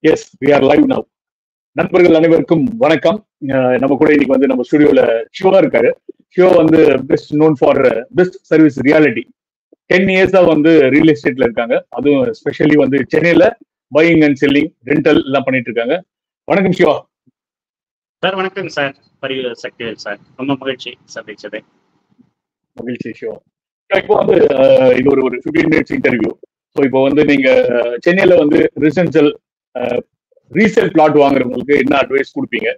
S V R live now. நண்பர்கள் அனைவருக்கும் வணக்கம். நம்ம கூட இன்னைக்கு வந்து நம்ம ஸ்டுடியோல ஷிவா இருக்காரு. ஷிவா வந்து best known for best service reality. 10 இயர்ஸா வந்து ரியல் எஸ்டேட்ல இருக்காங்க. அதுவும் ஸ்பெஷலி வந்து சென்னையில பையிங் அண்ட் செல்லிங் ரெண்டல் எல்லாம் பண்ணிட்டு இருக்காங்க. வணக்கம் ஷிவா. சார் வணக்கம் சார். பரிவு சக்திவேல் சார், ரொம்ப மகிழ்ச்சி சந்திச்சது. மகிழ்ச்சி ஷிவா. இப்போ வந்து இது ஒரு 15 மினிட்ஸ் இன்டர்வியூ. ஸோ இப்போ வந்து நீங்க சென்னையில வந்து ரெசிடென்ஷியல் ரீசேல் பிளாட் வாங்குறவங்களுக்கு என்ன அட்வைஸ் கொடுப்பீங்க?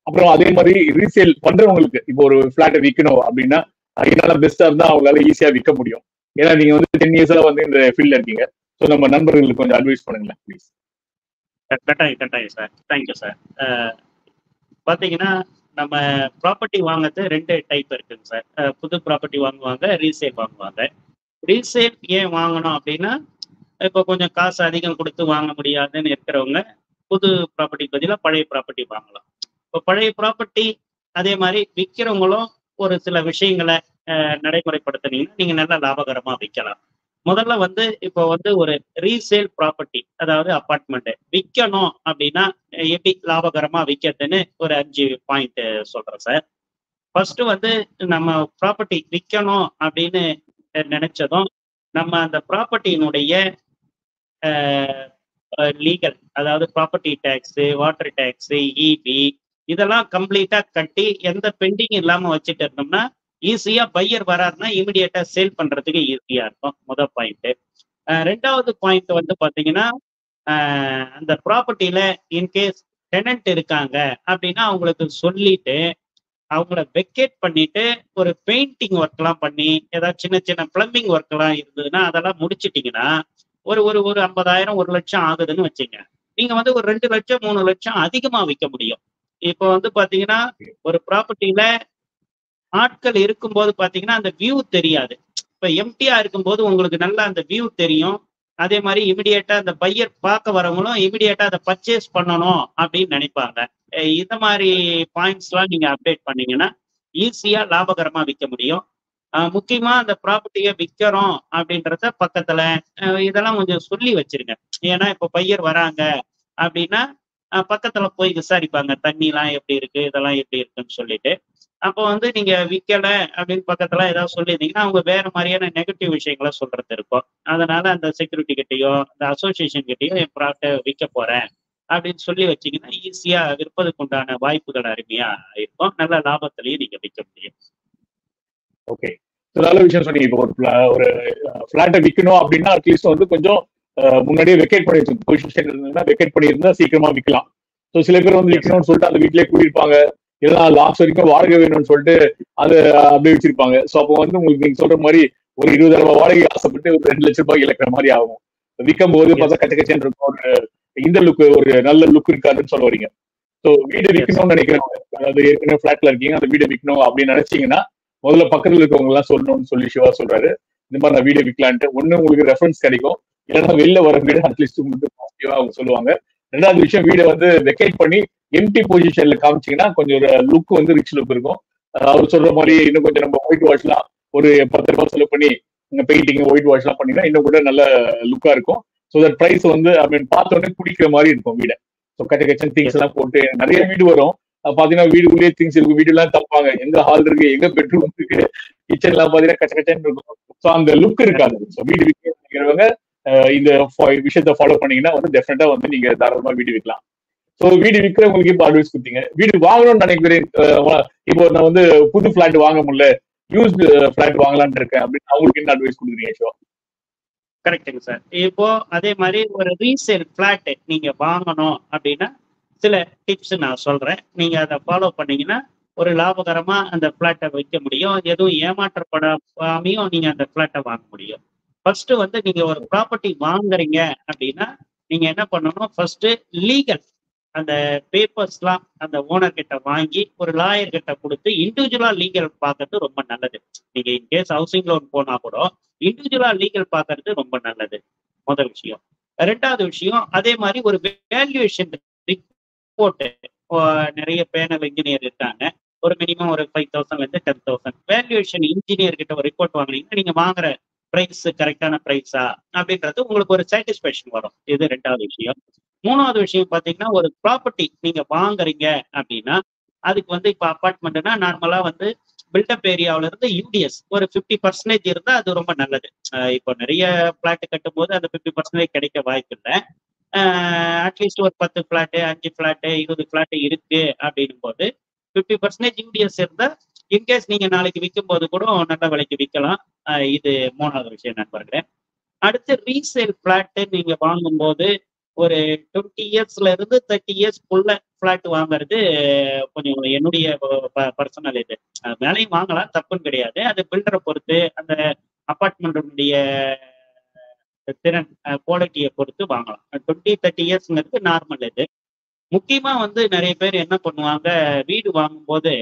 அப்புறம் அதே மாதிரி ரீசேல் பண்றவங்களுக்கு இப்போ ஒரு பிளாட்டை விற்கணும் அப்படின்னா அதனால பெஸ்டா இருந்தா அவங்களால ஈஸியா விற்க முடியும். ஏன்னா நீங்க வந்து 10 இயர்ஸா வந்து இந்த ஃபீல்ட்ல இருக்கீங்க. ஸோ நம்ம நண்பர்களுக்கு கொஞ்சம் அட்வைஸ் பண்ணுங்களேன் ப்ளீஸ். கட்டாயம் சார், தேங்க்யூ சார். பார்த்தீங்கன்னா நம்ம ப்ராப்பர்ட்டி வாங்குறது 2 டைப் இருக்குங்க சார். புது ப்ராப்பர்ட்டி வாங்குவாங்க, ரீசேல் வாங்குவாங்க. ரீசேல் ஏன் வாங்கணும் அப்படின்னா, இப்போ கொஞ்சம் காசு அதிகம் கொடுத்து வாங்க முடியாதுன்னு இருக்கிறவங்க புது ப்ராப்பர்ட்டி பதிலாக பழைய ப்ராப்பர்ட்டி வாங்கலாம். இப்போ பழைய ப்ராப்பர்ட்டி அதே மாதிரி விற்கிறவங்களும் ஒரு சில விஷயங்களை நடைமுறைப்படுத்தினீங்கன்னா நீங்கள் நல்லா லாபகரமாக விற்கலாம். முதல்ல வந்து இப்போ வந்து ஒரு ரீசேல் ப்ராப்பர்ட்டி, அதாவது அப்பார்ட்மெண்ட் விற்கணும் அப்படின்னா எப்படி லாபகரமா விற்கிறதுன்னு ஒரு 5 பாயிண்ட் சொல்றேன் சார். ஃபர்ஸ்ட் வந்து நம்ம ப்ராப்பர்ட்டி விற்கணும் அப்படின்னு நினைச்சதும் நம்ம அந்த ப்ராப்பர்ட்டியினுடைய லீகல், அதாவது property tax, water tax, EB இதெல்லாம் கம்ப்ளீட்டா கட்டி எந்த பெண்டிங் இல்லாம வச்சுட்டு இருந்தோம்னா ஈஸியா பையர் வராருன்னா இமிடியேட்டா சேல் பண்றதுக்கு ஈஸியா இருக்கும். முதல் பாயிண்ட். ரெண்டாவது பாயிண்ட் வந்து பாத்தீங்கன்னா, அந்த ப்ராப்பர்ட்டியில இன்கேஸ் டெனன்ட் இருக்காங்க அப்படின்னா அவங்களுக்கு சொல்லிட்டு அவங்கள வெக்கேட் பண்ணிட்டு ஒரு பெயிண்டிங் ஒர்க் எல்லாம் பண்ணி ஏதாவது சின்ன சின்ன பிளம்பிங் ஒர்க் எல்லாம் இருந்ததுன்னா அதெல்லாம் முடிச்சிட்டீங்கன்னா ஒரு ஒரு ஒரு 50,000 1 லட்சம் ஆகுதுன்னு வச்சுங்க. நீங்க வந்து ஒரு 2 லட்சம் 3 லட்சம் அதிகமா விற்க முடியும். இப்போ வந்து பாத்தீங்கன்னா ஒரு ப்ராப்பர்ட்டியில ஆட்கள் இருக்கும்போது பாத்தீங்கன்னா அந்த வியூ தெரியாது. இப்ப எம்டியா இருக்கும்போது உங்களுக்கு நல்லா அந்த வியூ தெரியும். அதே மாதிரி இமிடியேட்டா அந்த பையர் பார்க்க வரவங்களும் இமிடியேட்டா அதை பர்ச்சேஸ் பண்ணணும் அப்படின்னு நினைப்பாங்க. இந்த மாதிரி பாயிண்ட்ஸ் எல்லாம் நீங்க அப்டேட் பண்ணீங்கன்னா ஈஸியா லாபகரமா விற்க முடியும். முக்கியமா அந்த ப்ராப்பர்ட்டியை விற்கிறோம் அப்படின்றத பக்கத்துல இதெல்லாம் கொஞ்சம் சொல்லி வச்சிருங்க. ஏன்னா இப்ப பையர் வராங்க அப்படின்னா பக்கத்துல போய் விசாரிப்பாங்க, தண்ணி எல்லாம் எப்படி இருக்கு, இதெல்லாம் எப்படி இருக்குன்னு சொல்லிட்டு. அப்போ வந்து நீங்க விற்கல அப்படின்னு பக்கத்துல ஏதாவது சொல்லியிருந்தீங்கன்னா அவங்க வேற மாதிரியான நெகட்டிவ் விஷயங்களை சொல்றது இருக்கும். அதனால அந்த செக்யூரிட்டி கிட்டையோ அந்த அசோசியேஷன் கிட்டையோ என் ப்ராடக்ட்டை விற்க போறேன் அப்படின்னு சொல்லி வச்சீங்கன்னா ஈஸியா விற்பதுக்கு உண்டான வாய்ப்புகள் அருமையா இருக்கும். நல்ல லாபத்திலையும் நீங்க விற்க முடியும். ஓகே, நல்ல விஷயம் சொன்னீங்க. இப்போ ஒரு பிளாட்டை விற்கணும் அப்படின்னா அட்லீஸ்ட் வந்து கொஞ்சம் முன்னாடியே வெக்கேட் பண்ணி வச்சு பொசிஷன் இருந்ததுன்னா வெக்கேட் பண்ணியிருந்தா சீக்கிரமா விற்கலாம். ஸோ சில பேர் வந்து விற்கணும்னு சொல்லிட்டு அந்த வீட்டிலேயே கூட்டியிருப்பாங்க, எல்லாம் லாஸ்ட் வரைக்கும் வாடகை வேணும்னு சொல்லிட்டு அதை அப்படியே வச்சிருப்பாங்க. ஸோ அப்போ வந்து உங்களுக்கு நீங்க சொல்ற மாதிரி ஒரு 20,000 ரூபாய் வாடகை ஆசைப்பட்டு ஒரு 2 லட்சம் ரூபாய் இழக்கிற மாதிரி ஆகும். விற்கும் போது பார்த்தா கச்ச கச்சன்னு இருக்கும், ஒரு இந்த லுக் ஒரு நல்ல லுக் இருக்காதுன்னு சொல்ல வரீங்க. ஸோ வீடு விற்கணும்னு நினைக்கிறேன், அதாவது ஏற்கனவே ஃபிளாட்ல இருக்கீங்க, அந்த வீடு விற்கணும் அப்படின்னு நினைச்சீங்கன்னா முதல்ல பக்கத்துல இருக்கவங்க எல்லாம் சொல்லணும்னு சொல்லி சிவா சொல்றாரு. இந்த மாதிரி நான் வீடு விற்கலான்ட்டு ஒண்ணு உங்களுக்கு ரெஃபரன்ஸ் கிடைக்கும், இல்லைன்னா வெளில வர வீடு அட்லீஸ்ட் உங்களுக்கு பாசிட்டிவா அவங்க சொல்லுவாங்க. ரெண்டாவது விஷயம், வீடை வந்து வெக்கேட் பண்ணி எம்டி பொசிஷன்ல காமிச்சீங்கன்னா கொஞ்சம் ஒரு லுக் வந்து ரிச் லுக் இருக்கும். அவர் சொல்ற மாதிரி இன்னும் கொஞ்சம் நம்ம ஒயிட் வாஷ்லாம் ஒரு 10 ரூபாய் செலவு பண்ணி பெயிண்டிங் ஒயிட் வாஷ் எல்லாம் பண்ணீங்கன்னா இன்னும் கூட நல்ல லுக்கா இருக்கும். ஸோ தட் பிரைஸ் வந்து பார்த்தோன்னே பிடிக்கிற மாதிரி இருக்கும் வீடை. ஸோ கச்ச கச்சன் திங்ஸ் எல்லாம் போட்டு நிறைய வீடு வரும். பாத்தீங்கன்னா வீடுக்குள்ளேயே திங்ஸ் இருக்கு, வீடு எல்லாம் தப்பாங்க, எங்க ஹால் இருக்கு, எங்க பெட்ரூம் இருக்கு, கிச்சன் எல்லாம் பாத்தீங்கன்னா கச்ச கச்சன்னு இருக்கும். ஸோ அந்த லுக் இருக்காது. ஸோ வீடு விற்கிறவங்க இந்த விஷயத்த ஃபாலோ பண்ணீங்கன்னா வந்து டெஃபினட்டா வந்து நீங்க தாராளமா வீடு விற்கலாம். ஸோ வீடு விற்கிறவங்களுக்கு இப்போ அட்வைஸ் கொடுத்தீங்க. வீடு வாங்கணும்னு நினைக்கிறேன், இப்போ நான் வந்து புது பிளாட் வாங்க முடியல, யூஸ்டு பிளாட் வாங்கலாம்னு இருக்கேன் அப்படின்னு அவங்களுக்கு என்ன அட்வைஸ் கொடுக்குறீங்க? ஷோ கரெக்டுங்க சார். இப்போ அதே மாதிரி ஒரு ரீசேல் பிளாட் நீங்க வாங்கணும் அப்படின்னா சில டிப்ஸ் நான் சொல்றேன். நீங்க அதை ஃபாலோ பண்ணீங்கன்னா ஒரு லாபகரமா அந்த பிளாட்டை வைக்க முடியும். எதுவும் ஏமாற்றப்படாமையும் நீங்க அந்த பிளாட்டை வாங்க முடியும். ஃபர்ஸ்ட் வந்து நீங்க ஒரு ப்ராப்பர்ட்டி வாங்குறீங்க அப்படின்னா நீங்க என்ன பண்ணணும், ஃபர்ஸ்ட் லீகல் அந்த பேப்பர்ஸ்லாம் அந்த ஓனர் கிட்ட வாங்கி ஒரு லாயர் கிட்ட கொடுத்து இண்டிவிஜுவலா லீகல் பார்க்கறது ரொம்ப நல்லது. நீங்க இன்கேஸ் ஹவுசிங் லோன் போனா கூட இண்டிவிஜுவலா லீகல் பார்க்கறது ரொம்ப நல்லது, முதல் விஷயம். ரெண்டாவது விஷயம், அதே மாதிரி ஒரு வேல்யூவேஷன் ரிப்போர்ட், நிறைய பேனல் இன்ஜினியர் இருக்காங்க, ஒரு மினிமம் ஒரு 5,000 இருந்து 10,000 வேல்யூவேஷன் இன்ஜினியர் கிட்ட ஒரு ரிப்போர்ட் வாங்கினீங்கன்னா நீங்க வாங்குற பிரைஸ் கரெக்டான பிரைஸா அப்படின்றது உங்களுக்கு ஒரு சாட்டிஸ்பேக்ஷன் வரும். இது ரெண்டாவது விஷயம். மூணாவது விஷயம் பார்த்தீங்கன்னா, ஒரு ப்ராப்பர்ட்டி நீங்க வாங்குறீங்க அப்படின்னா, அதுக்கு வந்து இப்ப அபார்ட்மெண்ட்னா நார்மலா வந்து பில்டப் ஏரியாவுல இருந்து யூடிஎஸ் ஒரு 50% இருந்தா அது ரொம்ப நல்லது. இப்போ நெறைய ஃபிளாட் கட்டும்போது அந்த 50% கிடைக்க வாய்ப்பில்ல. அட்லீஸ்ட் ஒரு 10 ஃபிளாட்டு, 5 ஃபிளாட்டு, 20 ஃபிளாட்டு இருக்கு அப்படின்னும்போது 50% யூடிஎஸ் இருந்தா இன்கேஸ் நீங்க நாளைக்கு விக்கும்போது கூட நல்ல விலைக்கு விக்கலாம். இது 3வது விஷயம் நண்பர்களே. அடுத்து ரீசேல் ஃபிளாட் நீங்க வாங்கும்போது ஒரு 20 இயர்ஸ்ல இருந்து 30 இயர்ஸ்க்குள்ள ஃபிளாட் வாங்குறது கொஞ்சம் என்னுடைய பர்சனல் இது. மேலேயும் வாங்கலாம், தப்புன்னு கிடையாது. அது பில்டரை பொறுத்து, அந்த அபார்ட்மெண்ட்டுடைய திறன், குவாலிட்டியை பொறுத்து வாங்கலாம். 20, 30 இயர்ஸ்ங்கிறது நார்மல் இது. முக்கியமா வந்து நெறைய பேர் என்ன பண்ணுவாங்க, வீடு வாங்கும்போது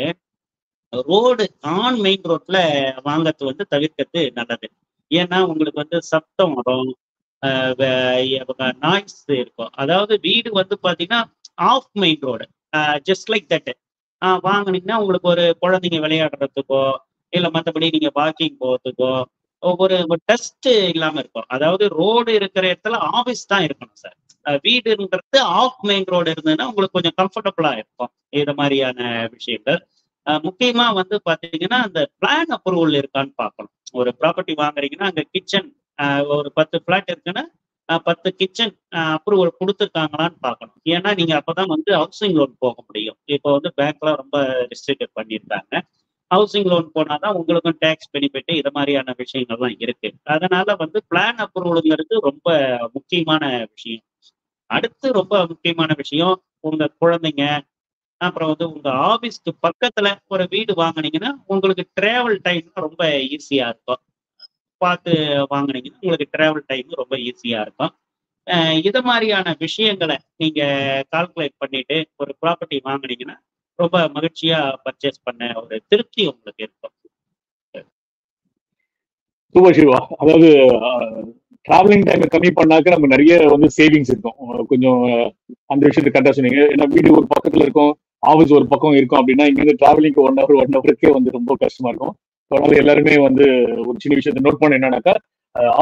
ரோடு ஆன் மெயின் ரோட்ல வாங்கறது வந்து தவிர்க்கிறது நல்லது. ஏன்னா, உங்களுக்கு வந்து சத்தம் வரும். நாய்ஸ் இருக்கும். அதாவது வீடு வந்து பார்த்தீங்கன்னா, off main road. Just like that. வாங்குனீங்கன்னா, உங்களுக்கு ஒரு குழந்தைங்க விளையாடுறதுக்கோ, இல்ல மத்தபடி நீங்க வாக்கிங் போறதுக்கோ, ஒரு டஸ்ட் இல்லாம இருக்கும். அதாவது ரோடு இருக்கிற இடத்துல ஆஃபீஸ் தான் இருக்கணும் சார். வீடுன்றது ஆஃப் மெயின் ரோடு இருந்ததுன்னா, உங்களுக்கு கொஞ்சம் கம்ஃபர்டபுளா இருக்கும். இது மாரியான விஷயங்கள். முக்கியமா வந்து பார்த்தீங்கன்னா, அந்த பிளான் அப்ரூவல் இருக்கான்னு பார்க்கணும். ஒரு ப்ராப்பர்ட்டி வாங்குறீங்கன்னா, அங்க கிட்சன் ஒரு 10 ஃபிளாட் இருக்குன்னா, 10 கிட்சன் அப்ரூவல் குடுத்துருக்காங்களான்னு பார்க்கணும். ஏன்னா, நீங்க அப்பதான் வந்து ஹவுசிங் லோன் போக முடியும். இப்போ வந்து பேங்க்ல ரொம்ப ரெஸ்ட்ரிக்டட் பண்ணியிருக்காங்க. ஹவுசிங் லோன் போனா தான் உங்களுக்கும் டாக்ஸ் பெனிஃபிட் இது மாரியான விஷயங்கள்லாம் இருக்கு. அதனால வந்து பிளான் அப்ரூவல்ங்கிறது ரொம்ப முக்கியமான விஷயம். அடுத்து ரொம்ப முக்கியமான விஷயம், உங்க குழந்தைங்க, அப்புறம் வந்து உங்க ஆபீஸ்க்கு பக்கத்துல ஒரு வீடு வாங்குனீங்கன்னா, உங்களுக்கு டிராவல் டைம் ரொம்ப ஈஸியா இருக்கும். பார்த்து வாங்குனீங்கன்னா, உங்களுக்கு டிராவல் டைம் ரொம்ப ஈஸியா இருக்கும். அ இத மாரியான விஷயங்கள நீங்க கால்குலேட் பண்ணிட்டு, ஒரு ப்ராப்பர்ட்டி வாங்குனீங்கன்னா, ரொம்ப மகிழ்ச்சியா பர்ச்சேஸ் பண்ண ஒரு திருப்தி உங்களுக்கு இருக்கும். சூப்பர் சிவா. அதாவது டிராவலிங் டைம் கம்மி பண்ணாக்க நம்ம நிறைய வந்து சேவிங்ஸ் இருக்கும். கொஞ்சம் அந்த விஷயத்தை கரெக்டா சொன்னீங்க. ஏன்னா வீடு ஒரு பக்கத்துல இருக்கும், ஆஃபீஸ் ஒரு பக்கம் இருக்கும் அப்படின்னா இங்க இருந்து டிராவலிங் 1 ஹவருக்கே வந்து ரொம்ப கஷ்டமா இருக்கும். அதனால எல்லாருமே வந்து ஒரு சின்ன விஷயத்தை நோட் பண்ண என்னன்னாக்கா,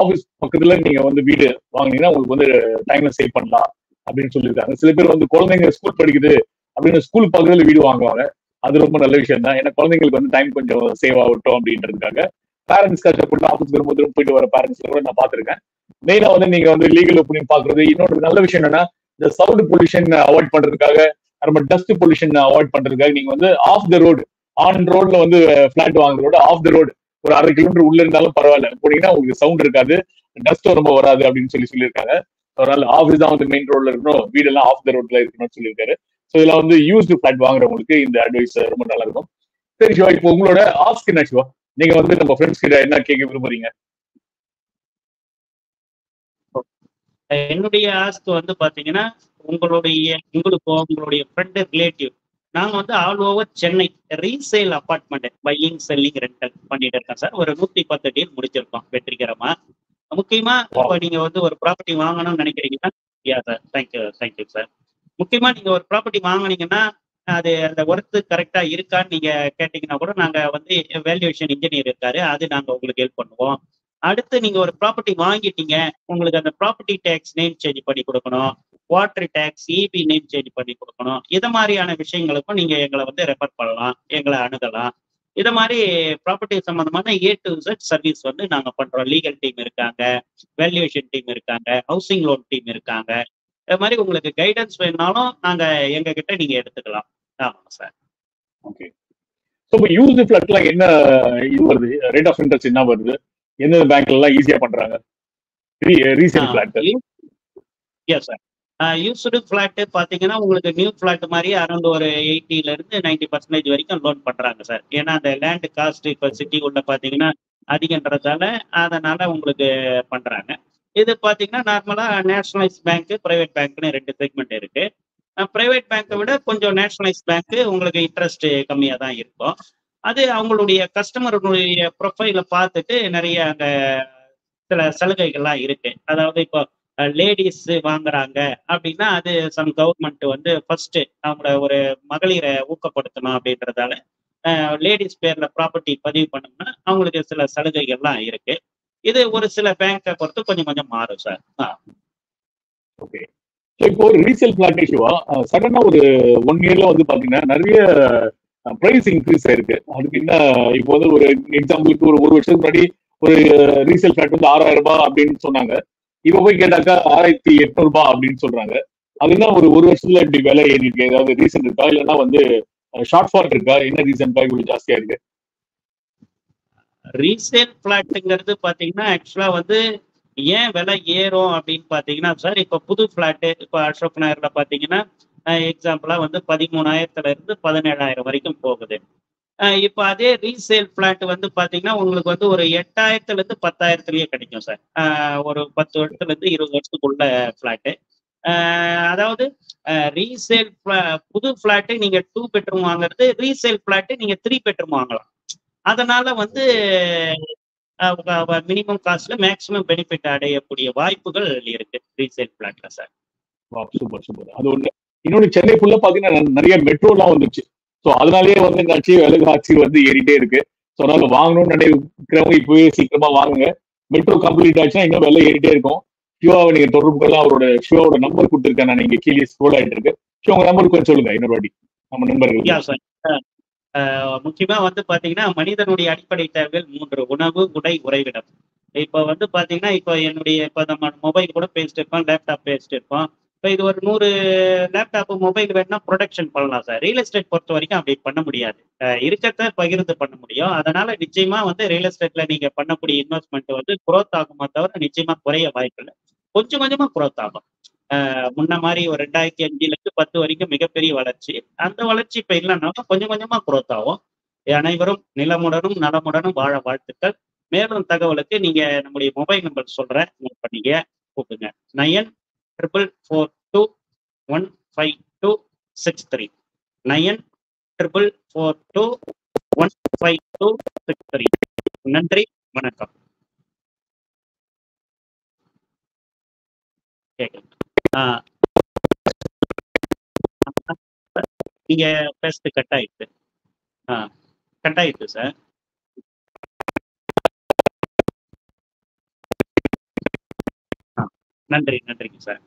ஆஃபீஸ் பக்கத்துல நீங்க வந்து வீடு வாங்குனீங்கன்னா உங்களுக்கு வந்து டைமை சேவ் பண்ணலாம் அப்படின்னு சொல்லியிருக்காங்க. சில பேர் வந்து குழந்தைங்க ஸ்கூல் படிக்குது அப்படின்னு ஸ்கூல் பக்கத்துல வீடு வாங்குவாங்க. அது ரொம்ப நல்ல விஷயம் தான். ஏன்னா குழந்தைங்களுக்கு வந்து டைம் கொஞ்சம் சேவ் ஆகட்டும் அப்படின்றதுக்காக பேரண்ட்ஸ் கஷ்டப்பட்டு ஆஃபீஸ் வரும்போது போயிட்டு வர பேரண்ட்ஸ் கூட நான் பார்த்திருக்கேன். மெயினா வந்து நீங்க வந்து லீகல் ஒப்பீனியன் பாக்குறது. இன்னொரு நல்ல விஷயம் என்னன்னா, இந்த சவுண்ட் பொல்யூஷன் அவாய்ட் பண்றதுக்காக, நம்ம டஸ்ட் பொல்யூஷன் அவாய்ட் பண்றதுக்காக நீங்க வந்து ஆஃப் த ரோடு, ஆன் ரோட்ல வந்து பிளாட் வாங்குறதோட ஆஃப் த ரோடு ஒரு 1/2 கிலோமீட்டர் உள்ள இருந்தாலும் பரவாயில்ல, போனீங்கன்னா உங்களுக்கு சவுண்ட் இருக்காது, டஸ்டும் ரொம்ப வராது அப்படின்னு சொல்லியிருக்காங்க. அதனால ஆஃபீஸ் தான் வந்து மெயின் ரோட்ல இருக்கணும், வீடெல்லாம் ஆஃப் த ரோட்ல இருக்கணும்னு சொல்லியிருக்காரு. ஸோ இதெல்லாம் வந்து யூஸ்டு பிளாட் வாங்குறவங்களுக்கு இந்த அட்வைஸ் ரொம்ப நல்லா இருக்கும். சரி சிவா, இப்போ உங்களோட ஆஸ்க் என்ன சிவா? நீங்க வந்து நம்ம ஃப்ரெண்ட்ஸ் கிட்ட என்ன கேட்க விரும்புறீங்க? என்னுடைய ஆஸ்க் வந்து பாத்தீங்கன்னா, உங்களுக்கோ, உங்களுடைய ஃப்ரெண்ட், ரிலேட்டிவ் நாங்க வந்து all over Chennai resale apartment buying, selling, rental பண்ணிட்டு இருக்கேன் சார். ஒரு 110 டீல் முடிச்சிருக்கோம் வெற்றிகரமா. முக்கியமா இப்போ நீங்க வந்து ஒரு ப்ராப்பர்ட்டி வாங்கணும்னு நினைக்கிறீங்கன்னா, யா சார், தேங்க்யூ சார். முக்கியமா நீங்க ஒரு ப்ராப்பர்ட்டி வாங்குனீங்கன்னா, அது அந்த ஒர்த் கரெக்ட்டா இருக்கான்னு நீங்க கேட்டீங்கன்னா கூட, நாங்க வந்து வேல்யூவேஷன் இன்ஜினியர் இருக்காரு. அது நாங்க உங்களுக்கு ஹெல்ப் பண்ணுவோம். அடுத்து நீங்க ஒரு ப்ராப்பர்ட்டி வாங்கிட்டீங்க. உங்களுக்கு அந்த ப்ராப்பர்ட்டி டாக்ஸ் நேம் சேஞ்ச் பண்ணி குடுக்கணும். Water tax, EB name change பண்ணி குடுக்கணும். இத மாரியான விஷயங்களுக்கும் நீங்க எங்கள வந்து ரெஃபர் பண்ணலாம். எங்கள அணுகலாம். இத மாரி ப்ராப்பர்ட்டி சம்பந்தமான ஏ டூ இசட் சர்வீஸ் வந்து நாங்க பண்றோம். லீகல் டீம் இருக்காங்க, வேல்யூவேஷன் டீம் இருக்காங்க, ஹவுசிங் லோன் டீம் இருக்காங்க. இது மாரி உங்களுக்கு கைடன்ஸ் வேணும்னாலும் நாங்க எங்ககிட்ட நீங்க எடுத்துக்கலாம். ஆமா சார். ஓகே. ஸோ இப்போ யூஸ்டு ஃபிளாட்லாம் என்ன இது வருது? ரேட் ஆஃப் இன்ட்ரெஸ்ட் என்ன வருது? எந்தெந்த பேங்க்ல எல்லாம் ஈஸியா பண்றாங்க resale flat? Yes sir. Used flat பார்த்தீங்கன்னா, உங்களுக்கு நியூ ஃபிளாட் மாரி அரௌண்ட் ஒரு 80ல இருந்து 90% வரைக்கும் லோன் பண்றாங்க சார். ஏன்னா, அந்த லேண்ட் காஸ்ட் இப்ப சிட்டி உள்ள பார்த்தீங்கன்னா, அதிகன்றதால, அதனால உங்களுக்கு பண்றாங்க. இது பார்த்தீங்கன்னா, நார்மலா நேஷனலைஸ் பேங்க், பிரைவேட் பேங்க்ன்னு 2 செக்மெண்ட் இருக்கு. பிரைவேட் பேங்க்க விட கொஞ்சம் நேஷனலைஸ் பேங்க் உங்களுக்கு இன்ட்ரெஸ்ட் கம்மியா தான் இருக்கும். அது அவங்களுடைய கஸ்டமருடைய ப்ரொஃபைல பார்த்துட்டு நெறைய அங்க சில சலுகைகள்லாம் இருக்கு. அதாவது இப்போ லேடீஸ் வாங்குறாங்க அப்படின்னா, அது கவர்மெண்ட் வந்து ஃபர்ஸ்ட் அவங்கள ஒரு மகளிரை ஊக்கப்படுத்தணும் அப்படின்றதால, லேடீஸ் பேர்ல ப்ராப்பர்ட்டி பதிவு பண்ணோம்னா, அவங்களுக்கு சில சலுகைகள்லாம் இருக்கு. இது ஒரு சில பேங்க்க பொறுத்து கொஞ்சம் கொஞ்சம் மாறும் சார். ஓகே. இப்போ ஒரு ரீசேல் பிளாட் இஷ்யூவா சடனா ஒரு 1 இயர்ல வந்து பாத்தீங்கன்னா நிறைய பிரைஸ் இன்க்ரீஸ் ஆயிருக்கு. அதுக்கு என்ன இப்போ வந்து ஒரு எக்ஸாம்பிளுக்கு ஒரு வருஷத்துக்கு முன்னாடி ஒரு ரீசேல் பிளாட் வந்து 6,000 அப்படின்னு சொன்னாங்க. இப்ப போய் கேட்டாக்கா 1,800 அப்படின்னு சொல்றாங்க. அது என்ன ஒரு வருஷத்துல இப்படி விலை ஏறி இருக்கு? ஏதாவது ரீசன் இருக்கா? இல்லைன்னா வந்து ஷார்ட் ஃபால் இருக்கா? என்ன ரீசன்க்கா இவ்வளவு ஜாஸ்தியா இருக்கு? ரீசேல் பிளாட்டுங்கிறது பாத்தீங்கன்னா ஆக்சுவலா வந்து ஏன் விலை ஏறும் அப்படின்னு பாத்தீங்கன்னா சார், இப்ப புது பிளாட்டு இப்ப அசோக் நகர்ல பாத்தீங்கன்னா எக்ஸாம்பிளா வந்து 13,000 இருந்து 17,000 வரைக்கும் போகுது. இப்ப அதே ரீசேல் பிளாட் வந்து பாத்தீங்கன்னா உங்களுக்கு வந்து ஒரு 8,000 இருந்து 10,000 கிடைக்கும் சார். ஒரு 10 வருஷத்துல இருந்து 20 வருஷத்துக்குள்ள பிளாட்டு. அதாவது ரீசேல் புது பிளாட்டு நீங்க 2 பெட்ரூம் வாங்குறது, ரீசேல் பிளாட்டு நீங்க 3 பெட்ரூம் வாங்கலாம். அதனால வந்து மினிமம் காஸ்ட்ல மேக்ஸிமம் பெனிஃபிட் அடையக்கூடிய வாய்ப்புகள் இருக்கு ரீசேல் பிளாட்ல சார். Super super. அது ஒண்ணு. இன்னொன்னு சென்னை ஃபுல்லா பாத்தீங்கன்னா நிறைய மெட்ரோலாம் வந்துச்சு. ஸோ அதனாலேயே வந்து என்னாச்சு விலைவாசி வந்து ஏறிட்டே இருக்கு. ஸோ அதனால வாங்கணும்னு நினைக்கிறவங்க இப்பவே சீக்கிரமா வாங்குங்க. மெட்ரோ கம்ப்ளீட் ஆச்சுன்னா இன்னும் விலை ஏறிட்டே இருக்கும். ஷிவாவை நீங்க தொடர்பு கொள்ளலாம். அவரோட ஷிவாவோட நம்பர் கொடுத்துருக்கேன் நான், இங்க கீழே ஸ்க்ரோல் ஆயிட்டு இருக்கு. ஷிவா உங்க நம்பர் கொஞ்சம் சொல்லுங்க இன்னொரு வாட்டி நம்ம நண்பர்களுக்கு. யா சார். முக்கியமா வந்து பாத்தீங்கன்னா மனிதனுடைய அடிப்படை தேவைகள் 3: உணவு, உடை, உறைவிடம். இப்ப வந்து பாத்தீங்கன்னா இப்ப இப்ப நம்ம மொபைல் கூட பேசிட்டு இருப்போம், லேப்டாப் பேசிட்டு இருப்போம். இப்ப இது ஒரு 100 லேப்டாப் மொபைல் வேணும்னா ப்ரொடக்ஷன் பண்ணலாம் சார். ரியல் எஸ்டேட் பொறுத்த வரைக்கும் அப்படி பண்ண முடியாது. இருக்கத்த பகிர்ந்து பண்ண முடியும். அதனால நிச்சயமா வந்து ரியல் எஸ்டேட்ல நீங்க பண்ணக்கூடிய இன்வெஸ்ட்மெண்ட் வந்து குரோத் ஆகுமா தவிர நிச்சயமா குறைய வாய்ப்பு இல்லை. கொஞ்சம் கொஞ்சமா குரோத் ஆகும். முன்ன மாதிரி ஒரு 2005 10 வரைக்கும் மிகப்பெரிய வளர்ச்சி. அந்த வளர்ச்சி இப்ப இல்லைன்னாலும் கொஞ்சம் கொஞ்சமா குரோத் ஆகும். அனைவரும் நிலமுடனும் நலமுடனும் வாழ வாழ்த்துக்கள். மேலும் தகவலுக்கு நீங்க நம்முடைய மொபைல் நம்பர் சொல்றேன், நோட் பண்ணிக்க, கூப்பிடுங்க. 9444215263. 9444215263. நன்றி, வணக்கம். நீங்க பேசுறது கட் ஆயிடுச்சு. கட் ஆயிடுச்சு சார். நன்றிங்க சார்.